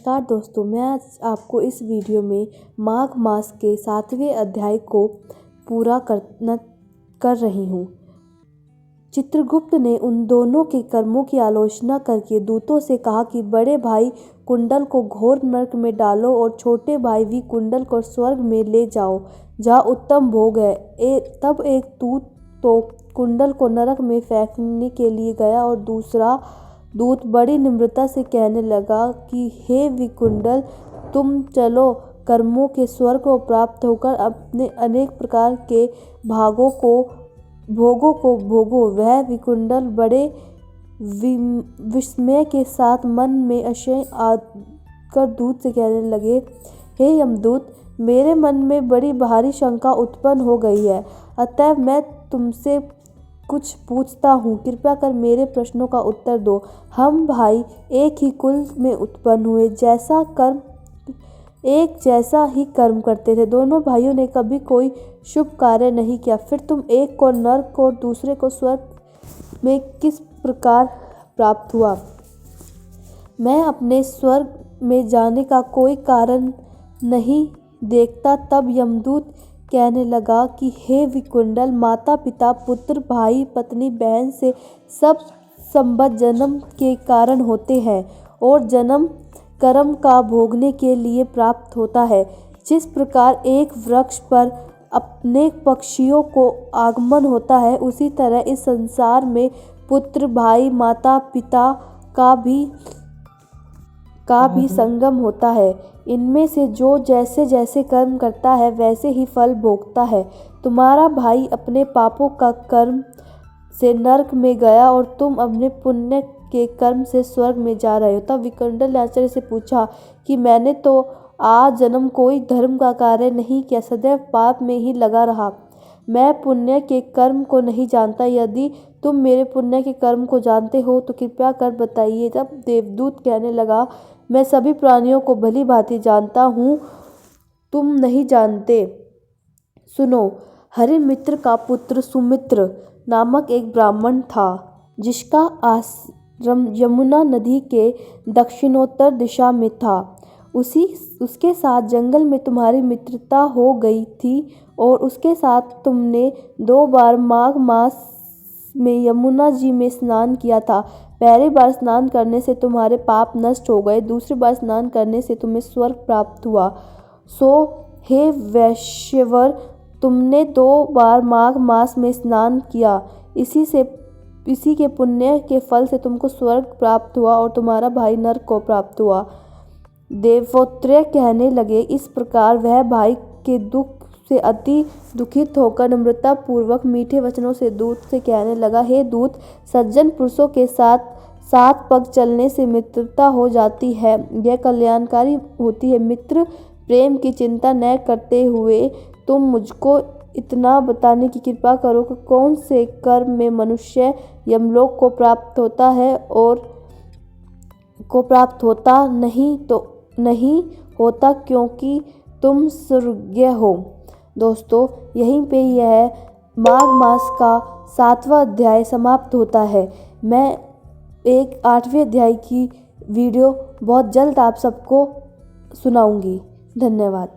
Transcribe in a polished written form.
नमस्कार दोस्तों, मैं आज आपको इस वीडियो में माघ मास के 7वें अध्याय को पूरा कर रही हूँ। चित्रगुप्त ने उन दोनों के कर्मों की आलोचना करके दूतों से कहा कि बड़े भाई कुंडल को घोर नरक में डालो और छोटे भाई भी कुंडल को स्वर्ग में ले जाओ, जहाँ उत्तम भोग है। तब एक दूत तो कुंडल को नरक में फेंकने के लिए गया और दूसरा दूत बड़ी निम्रता से कहने लगा कि हे विकुंडल, तुम चलो, कर्मों के स्वर्ग को प्राप्त होकर अपने अनेक प्रकार के भोगों को भोगो। वह विकुंडल बड़े विस्मय के साथ मन में अशय आकर दूत से कहने लगे, हे यमदूत, मेरे मन में बड़ी भारी शंका उत्पन्न हो गई है, अतः मैं तुमसे कुछ पूछता हूँ, कृपया कर मेरे प्रश्नों का उत्तर दो। हम भाई एक ही कुल में उत्पन्न हुए, एक जैसा ही कर्म करते थे। दोनों भाइयों ने कभी कोई शुभ कार्य नहीं किया, फिर तुम एक को नरक और दूसरे को स्वर्ग में किस प्रकार प्राप्त हुआ? मैं अपने स्वर्ग में जाने का कोई कारण नहीं देखता। तब यमदूत कहने लगा कि हे विकुंडल, माता पिता पुत्र भाई पत्नी बहन से सब संबंध जन्म के कारण होते हैं और जन्म कर्म का भोगने के लिए प्राप्त होता है। जिस प्रकार एक वृक्ष पर अपने पक्षियों को आगमन होता है, उसी तरह इस संसार में पुत्र भाई माता पिता का भी संगम होता है। इनमें से जो जैसे जैसे कर्म करता है वैसे ही फल भोगता है। तुम्हारा भाई अपने पापों का कर्म से नरक में गया और तुम अपने पुण्य के कर्म से स्वर्ग में जा रहे हो। तब विकुंडल ने आश्चर्य से पूछा कि मैंने तो आज जन्म कोई धर्म का कार्य नहीं किया, सदैव पाप में ही लगा रहा। मैं पुण्य के कर्म को नहीं जानता। यदि तुम मेरे पुण्य के कर्म को जानते हो तो कृपया कर बताइए। तब देवदूत कहने लगा, मैं सभी प्राणियों को भली भांति जानता हूँ, तुम नहीं जानते। सुनो, हरिमित्र का पुत्र सुमित्र नामक एक ब्राह्मण था, जिसका आश्रम यमुना नदी के दक्षिणोत्तर दिशा में था। उसके साथ जंगल में तुम्हारी मित्रता हो गई थी और उसके साथ तुमने 2 बार माघ मास में यमुना जी में स्नान किया था। पहली बार स्नान करने से तुम्हारे पाप नष्ट हो गए, दूसरी बार स्नान करने से तुम्हें स्वर्ग प्राप्त हुआ। सो हे वैश्यवर, तुमने 2 बार माघ मास में स्नान किया, इसी के पुण्य के फल से तुमको स्वर्ग प्राप्त हुआ और तुम्हारा भाई नरक को प्राप्त हुआ। देवोत्तय कहने लगे। इस प्रकार वह भाई के दुख से अति दुखित होकर नम्रता पूर्वक मीठे वचनों से दूत से कहने लगा, हे दूत, सज्जन पुरुषों के साथ 7 पग चलने से मित्रता हो जाती है, यह कल्याणकारी होती है। मित्र प्रेम की चिंता न करते हुए तुम मुझको इतना बताने की कृपा करो कि कौन से कर्म में मनुष्य यमलोक को प्राप्त होता है और को प्राप्त होता नहीं होता, क्योंकि तुम सर्वज्ञ हो। दोस्तों, यहीं पे यह माघ मास का 7वां अध्याय समाप्त होता है। मैं एक 8वें अध्याय की वीडियो बहुत जल्द आप सबको सुनाऊंगी। धन्यवाद।